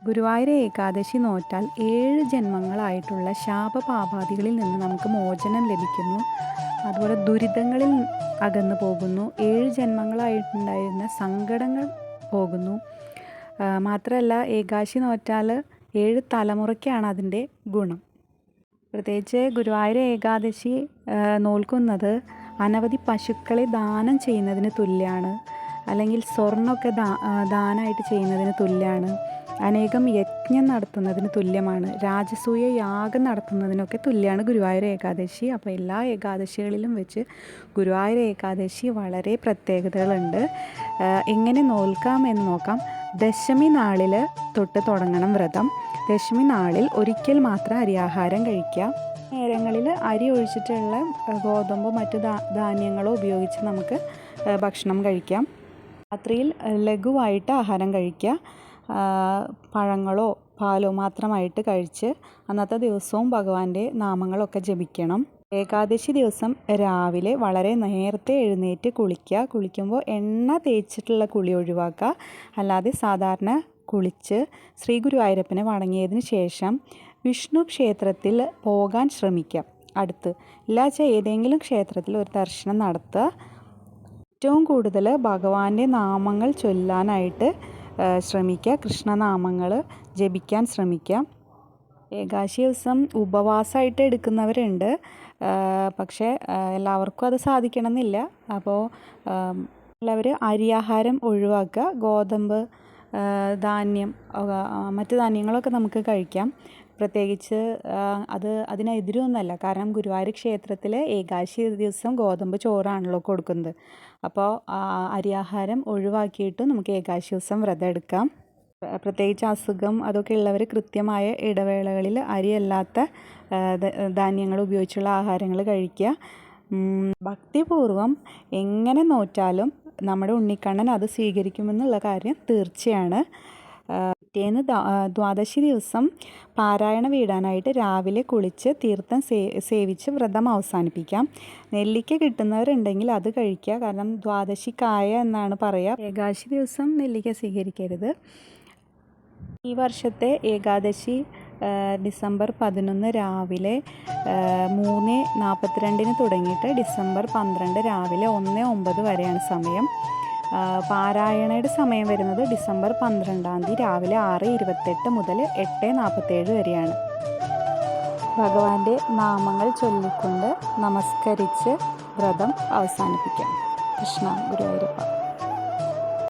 ഗുരുവായൂർ ഏകാദശി നോറ്റാൽ 7 ജന്മങ്ങളായിട്ടുള്ള ശാപപാപാദികളിൽ നിന്ന് നമുക്ക് മോചനം ലഭിക്കുന്നു. അതുപോലെ ദുരിതങ്ങളിൽ അകന്നു പോകുന്നു. 7 ജന്മങ്ങളായിട്ടുണ്ടായിരുന്ന സങ്കടങ്ങൾ പോകുന്നു. മാത്രമല്ല ഏകാദശി നോറ്റാൽ 7 തലമുറയ്ക്കാണ് അതിൻ്റെ ഗുണം. പ്രത്യേകിച്ച് ഗുരുവായൂർ ഏകാദശി നോൽക്കുന്നത് അനവധി പശുക്കളെ ദാനം ചെയ്യുന്നതിന് തുല്യമാണ്. അല്ലെങ്കിൽ സ്വർണ്ണമൊക്കെ ദാനമായിട്ട് ചെയ്യുന്നതിന് തുല്യമാണ്. അനേകം യജ്ഞം നടത്തുന്നതിന് തുല്യമാണ്. രാജസൂയ യാഗം നടത്തുന്നതിനൊക്കെ തുല്യമാണ് ഗുരുവായൂർ ഏകാദശി. അപ്പോൾ എല്ലാ ഏകാദശികളിലും വെച്ച് ഗുരുവായൂർ ഏകാദശി വളരെ പ്രത്യേകതകളുണ്ട്. എങ്ങനെ നോൽക്കാം എന്ന് നോക്കാം. ദശമി നാളിൽ തൊട്ട് തുടങ്ങണം വ്രതം. ദശമി നാളിൽ ഒരിക്കൽ മാത്രം അരിയാഹാരം കഴിക്കുക. നേരങ്ങളിൽ അരി ഒഴിച്ചിട്ടുള്ള ഗോതമ്പോ മറ്റു ധാന്യങ്ങളോ ഉപയോഗിച്ച് നമുക്ക് ഭക്ഷണം കഴിക്കാം. രാത്രിയിൽ ലഘുവായിട്ട് ആഹാരം കഴിക്കുക. പഴങ്ങളോ പാലോ മാത്രമായിട്ട് കഴിച്ച് അന്നത്തെ ദിവസവും ഭഗവാന്റെ നാമങ്ങളൊക്കെ ജപിക്കണം. ഏകാദശി ദിവസം രാവിലെ വളരെ നേരത്തെ എഴുന്നേറ്റ് കുളിക്കുക. കുളിക്കുമ്പോൾ എണ്ണ തേച്ചിട്ടുള്ള കുളി ഒഴിവാക്കുക. അല്ലാതെ സാധാരണ കുളിച്ച് ശ്രീ ഗുരുവായൂരപ്പനെ വണങ്ങിയതിന് ശേഷം വിഷ്ണു ക്ഷേത്രത്തിൽ പോകാൻ ശ്രമിക്കുക. അടുത്ത് ഇല്ലാച്ച ഏതെങ്കിലും ക്ഷേത്രത്തിൽ ഒരു ദർശനം നടത്തുക. ഏറ്റവും കൂടുതൽ ഭഗവാന്റെ നാമങ്ങൾ ചൊല്ലാനായിട്ട് ശ്രമിക്കുക. കൃഷ്ണനാമങ്ങൾ ജപിക്കാൻ ശ്രമിക്കുക. ഏകാദശി ദിവസം ഉപവാസമായിട്ട് എടുക്കുന്നവരുണ്ട്. പക്ഷേ എല്ലാവർക്കും അത് സാധിക്കണമെന്നില്ല. അപ്പോൾ എല്ലാവരും അരിയാഹാരം ഒഴിവാക്കുക. ഗോതമ്പ്, ധാന്യം, മറ്റു ധാന്യങ്ങളൊക്കെ നമുക്ക് കഴിക്കാം. പ്രത്യേകിച്ച് അതിനെതിരൊന്നുമല്ല. കാരണം ഗുരുവായൂർ ക്ഷേത്രത്തിൽ ഏകാദശി ദിവസം ഗോതമ്പ് ചോറാണല്ലോ കൊടുക്കുന്നത്. അപ്പോൾ അരിയാഹാരം ഒഴിവാക്കിയിട്ട് നമുക്ക് ഏകാദശി ദിവസം വ്രതം എടുക്കാം. പ്രത്യേകിച്ച് അസുഖം അതൊക്കെ ഉള്ളവർ കൃത്യമായ ഇടവേളകളിൽ അരിയല്ലാത്ത ധാന്യങ്ങൾ ഉപയോഗിച്ചുള്ള ആഹാരങ്ങൾ കഴിക്കുക. ഭക്തിപൂർവം എങ്ങനെ നോറ്റാലും നമ്മുടെ ഉണ്ണിക്കണ്ണൻ അത് സ്വീകരിക്കുമെന്നുള്ള കാര്യം തീർച്ചയാണ്. പിറ്റേന്ന് ദ്വാദശി ദിവസം പാരായണ വീടാനായിട്ട് രാവിലെ കുളിച്ച് തീർത്ഥം സേവിച്ച് വ്രതം അവസാനിപ്പിക്കാം. നെല്ലിക്ക കിട്ടുന്നവരുണ്ടെങ്കിൽ അത് കഴിക്കുക. കാരണം ദ്വാദശിക്കായ എന്നാണ് പറയുക. ഏകാദശി ദിവസം നെല്ലിക്ക സ്വീകരിക്കരുത്. ഈ വർഷത്തെ ഏകാദശി ഡിസംബർ 11 രാവിലെ 3:42 തുടങ്ങിയിട്ട് ഡിസംബർ 12 രാവിലെ 1:09 വരെയാണ് സമയം. പാരായണയുടെ സമയം വരുന്നത് ഡിസംബർ 12-ാം തീയതി രാവിലെ 6:28 മുതൽ 8:47 വരെയാണ്. ഭഗവാന്റെ നാമങ്ങൾ ചൊല്ലിക്കൊണ്ട് നമസ്കരിച്ച് വ്രതം അവസാനിപ്പിക്കാം. കൃഷ്ണ ഗുരുവായൂരപ്പ.